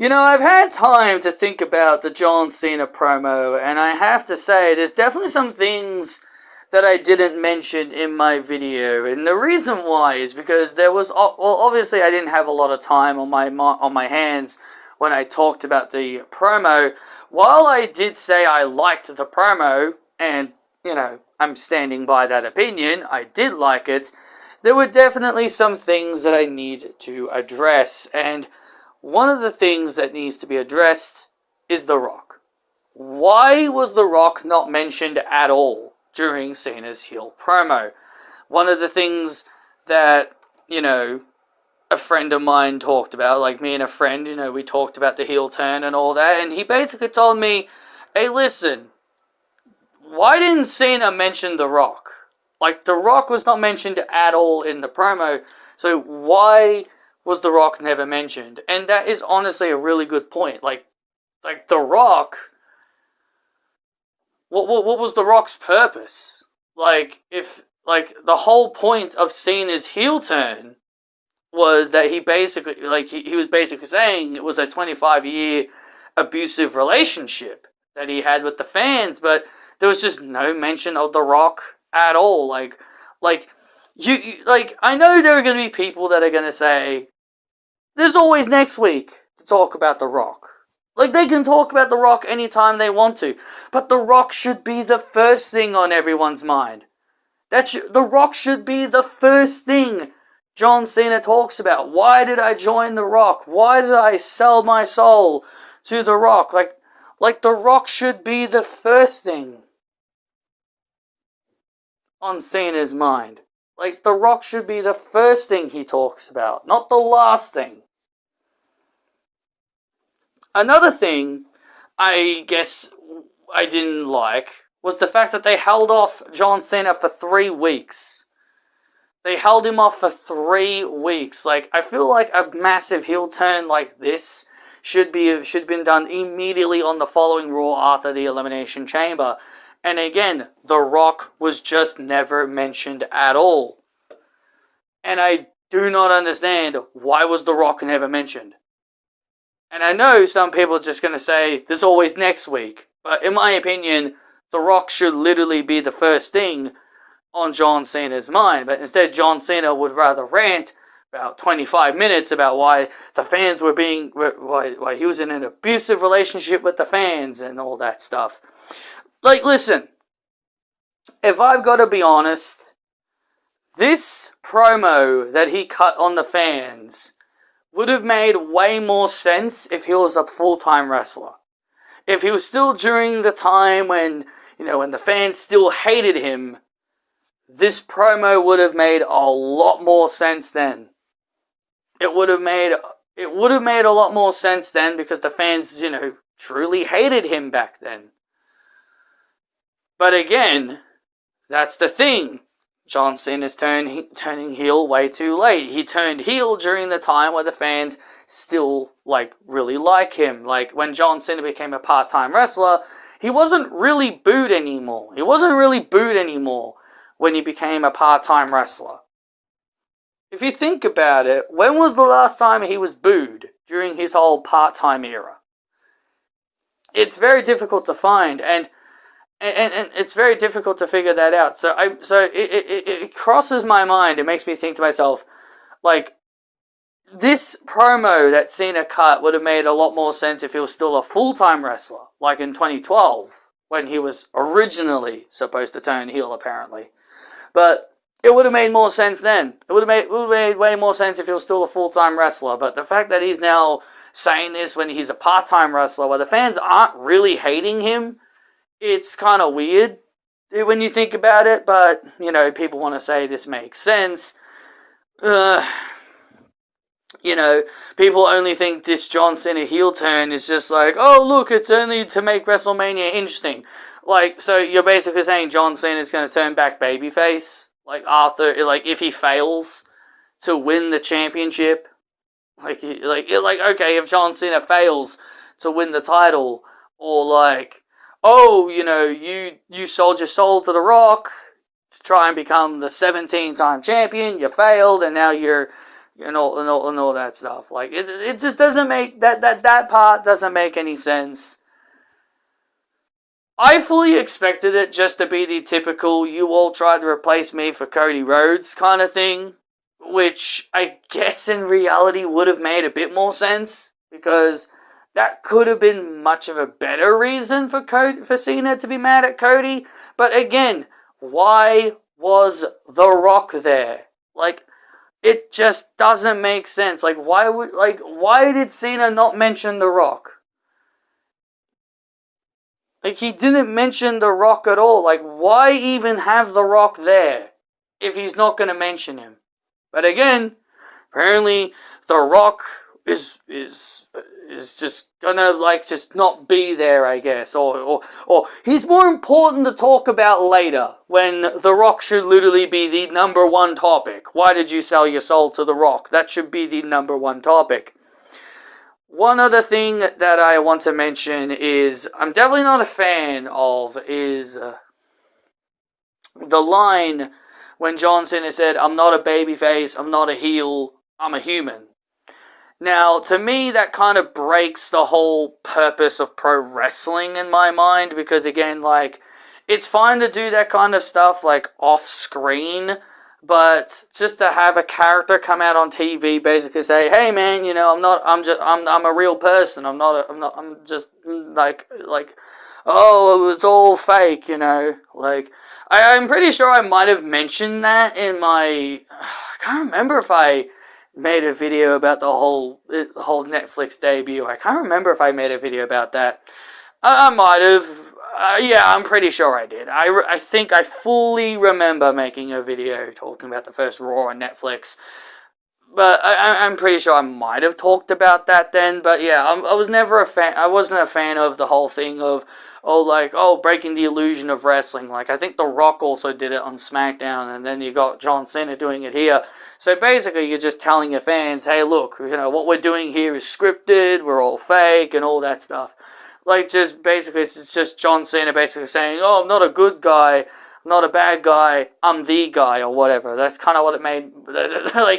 I've had time to think about the John Cena promo, and I have to say, there's definitely some things that I didn't mention in my video, and the reason why is because there was, well, obviously I didn't have a lot of time on my hands when I talked about the promo. While I did say I liked the promo, and, I'm standing by that opinion, I did like it, there were definitely some things that I need to address, and one of the things that needs to be addressed is The Rock. Why was The Rock not mentioned at all during Cena's heel promo? One of the things that, a friend of mine talked about, like me and a friend, we talked about the heel turn and all that, and he basically told me, hey, listen, why didn't Cena mention The Rock? Like, The Rock was not mentioned at all in the promo, so why was The Rock never mentioned? And that is honestly a really good point. Like The Rock, what was The Rock's purpose? If the whole point of Cena's heel turn was that he basically, he was basically saying it was a 25-year abusive relationship that he had with the fans, but there was just no mention of The Rock at all. I know there are going to be people that are going to say, there's always next week to talk about The Rock. They can talk about The Rock anytime they want to, but The Rock should be the first thing on everyone's mind. The Rock should be the first thing John Cena talks about. Why did I join The Rock? Why did I sell my soul to The Rock? The Rock should be the first thing on Cena's mind. The Rock should be the first thing he talks about, not the last thing. Another thing I guess I didn't like was the fact that they held off John Cena for 3 weeks. They held him off for 3 weeks. I feel like a massive heel turn like this should have been done immediately on the following Raw after the Elimination Chamber. And again, The Rock was just never mentioned at all. And I do not understand, why was The Rock never mentioned? And I know some people are just going to say, there's always next week. But in my opinion, The Rock should literally be the first thing on John Cena's mind. But instead, John Cena would rather rant about 25 minutes about why the fans were why he was in an abusive relationship with the fans and all that stuff. Listen, if I've got to be honest, this promo that he cut on the fans would have made way more sense if he was a full-time wrestler. If he was still during the time when, when the fans still hated him, this promo would have made a lot more sense then. It would have made a lot more sense then because the fans, truly hated him back then. But again, that's the thing. John Cena's turning heel way too late. He turned heel during the time where the fans still, really like him. When John Cena became a part-time wrestler, he wasn't really booed anymore. He wasn't really booed anymore when he became a part-time wrestler. If you think about it, when was the last time he was booed during his whole part-time era? It's very difficult to find, and it's very difficult to figure that out. So it crosses my mind. It makes me think to myself, this promo that Cena cut would have made a lot more sense if he was still a full-time wrestler, like in 2012, when he was originally supposed to turn heel, apparently. But it would have made more sense then. It would have made way more sense if he was still a full-time wrestler. But the fact that he's now saying this when he's a part-time wrestler, where the fans aren't really hating him, it's kind of weird when you think about it, but, people want to say this makes sense. People only think this John Cena heel turn is just oh, look, it's only to make WrestleMania interesting. So you're basically saying John Cena's going to turn back babyface, after, if he fails to win the championship? Okay, if John Cena fails to win the title, or oh, you sold your soul to The Rock to try and become the 17-time champion, you failed, and now you're and all that stuff. Like it just doesn't make that part doesn't make any sense. I fully expected it just to be the typical "you all tried to replace me for Cody Rhodes" kind of thing, which I guess in reality would have made a bit more sense because that could have been much of a better reason for Cena to be mad at Cody. But again, why was The Rock there? Like, it just doesn't make sense. Why did Cena not mention The Rock? Like, he didn't mention The Rock at all. Like, why even have The Rock there if he's not going to mention him? But again, apparently The Rock is just gonna just not be there, I guess, or he's more important to talk about later when The Rock should literally be the number one topic. Why did you sell your soul to The Rock? That should be the number one topic. One other thing that I want to mention is I'm definitely not a fan of is the line when John Cena said, "I'm not a babyface, I'm not a heel, I'm a human." Now, to me, that kind of breaks the whole purpose of pro wrestling in my mind, because again, it's fine to do that kind of stuff, off screen, but just to have a character come out on TV, basically say, "Hey man, I'm a real person, I'm just, oh, it's all fake, I'm pretty sure I might have mentioned that in my, I can't remember if I made a video about the whole Netflix debut. I can't remember if I made a video about that. I might have. Yeah, I'm pretty sure I did. I think I fully remember making a video talking about the first Raw on Netflix. But I'm pretty sure I might have talked about that then. But yeah, I was never a fan. I wasn't a fan of the whole thing of breaking the illusion of wrestling. I think The Rock also did it on SmackDown, and then you got John Cena doing it here. So basically, you're just telling your fans, "Hey, look, what we're doing here is scripted. We're all fake and all that stuff." Just basically, it's just John Cena basically saying, "Oh, I'm not a good guy. I'm not a bad guy. I'm the guy," or whatever. That's kind of what it made.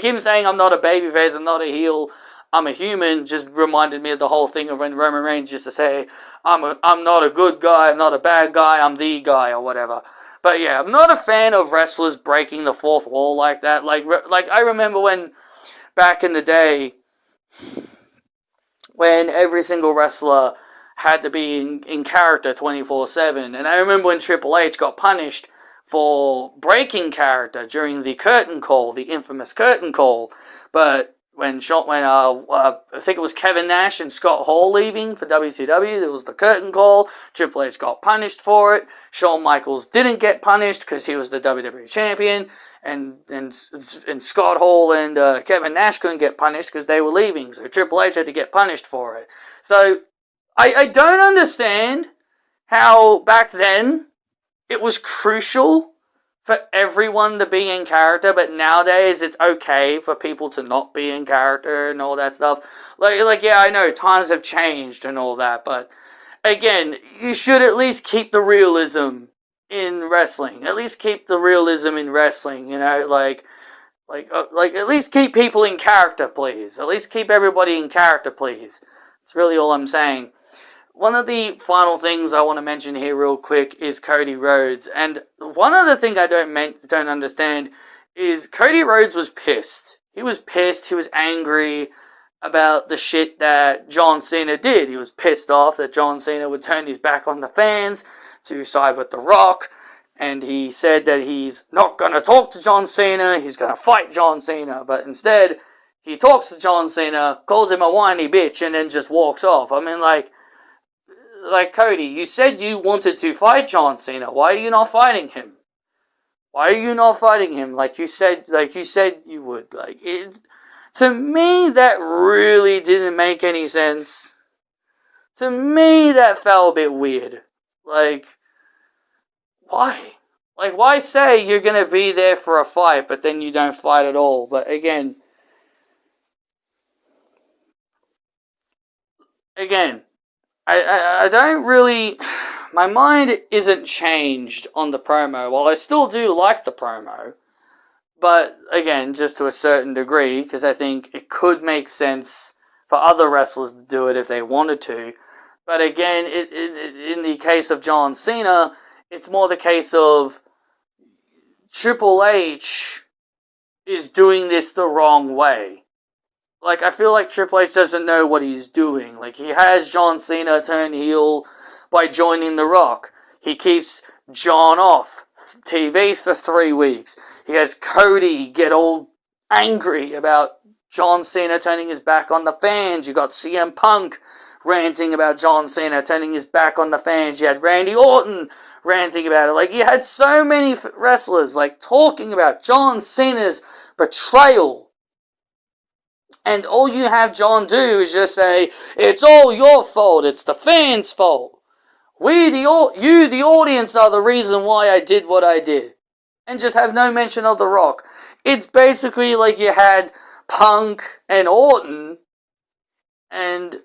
Him saying, "I'm not a babyface. I'm not a heel. I'm a human," just reminded me of the whole thing of when Roman Reigns used to say, I'm not a good guy. I'm not a bad guy. I'm the guy," or whatever. But yeah, I'm not a fan of wrestlers breaking the fourth wall like that. I remember when, back in the day, when every single wrestler had to be in character 24/7. And I remember when Triple H got punished for breaking character during the curtain call, the infamous curtain call. But when I think it was Kevin Nash and Scott Hall leaving for WCW, there was the curtain call. Triple H got punished for it. Shawn Michaels didn't get punished because he was the WWE champion, and Scott Hall and Kevin Nash couldn't get punished because they were leaving. So Triple H had to get punished for it. So I don't understand how back then it was crucial for everyone to be in character, but nowadays it's okay for people to not be in character and all that stuff. Yeah, I know times have changed and all that, but again, you should at least keep the realism in wrestling. At least keep the realism in wrestling, at least keep people in character, please. At least keep everybody in character, please. That's really all I'm saying. One of the final things I want to mention here real quick is Cody Rhodes. And one other thing I don't understand is Cody Rhodes was pissed. He was pissed. He was angry about the shit that John Cena did. He was pissed off that John Cena would turn his back on the fans to side with The Rock. And he said that he's not going to talk to John Cena. He's going to fight John Cena. But instead, he talks to John Cena, calls him a whiny bitch, and then just walks off. I mean, Cody, you said you wanted to fight John Cena. Why are you not fighting him? Why are you not fighting him like you said you would? To me, that really didn't make any sense. To me, that felt a bit weird. Why? Why say you're gonna be there for a fight, but then you don't fight at all? But again, I don't really... My mind isn't changed on the promo. While I still do like the promo, But again, just to a certain degree, because I think it could make sense for other wrestlers to do it if they wanted to. But again, in the case of John Cena, it's more the case of Triple H is doing this the wrong way. Like, I feel like Triple H doesn't know what he's doing. Like, he has John Cena turn heel by joining The Rock. He keeps John off TV for 3 weeks. He has Cody get all angry about John Cena turning his back on the fans. You got CM Punk ranting about John Cena turning his back on the fans. You had Randy Orton ranting about it. Like, you had so many wrestlers, like, talking about John Cena's betrayal. And all you have John do is just say, it's all your fault, it's the fans' fault. You, the audience, are the reason why I did what I did. And just have no mention of The Rock. It's basically like you had Punk and Orton, and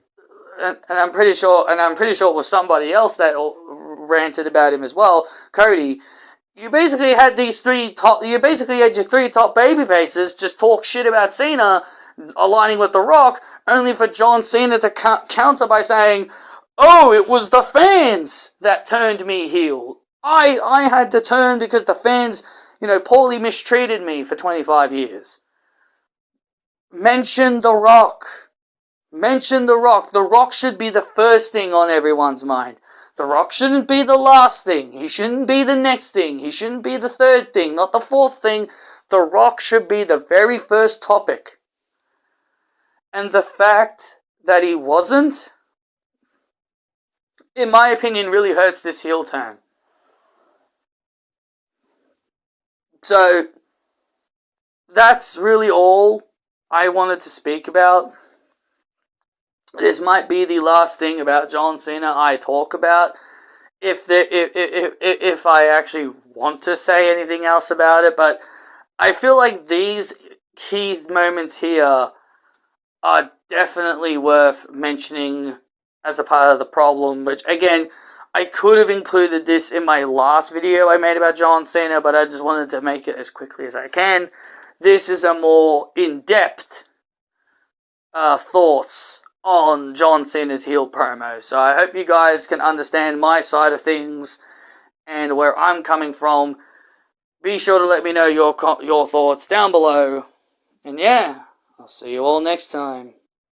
I'm pretty sure it was somebody else that ranted about him as well, Cody. You basically had your 3 top babyfaces just talk shit about Cena, aligning with The Rock, only for John Cena to counter by saying, oh, it was the fans that turned me heel. I had to turn because the fans, poorly mistreated me for 25 years. Mention The Rock. Mention The Rock. The Rock should be the first thing on everyone's mind. The Rock shouldn't be the last thing. He shouldn't be the next thing. He shouldn't be the third thing, not the fourth thing. The Rock should be the very first topic. And the fact that he wasn't, in my opinion, really hurts this heel turn. So, that's really all I wanted to speak about. This might be the last thing about John Cena I talk about. If I actually want to say anything else about it, but I feel like these key moments here are definitely worth mentioning as a part of the problem, which, again, I could have included this in my last video I made about John Cena, but I just wanted to make it as quickly as I can. This is a more in-depth thoughts on John Cena's heel promo. So I hope you guys can understand my side of things and where I'm coming from. Be sure to let me know your thoughts down below. And yeah, I'll see you all next time.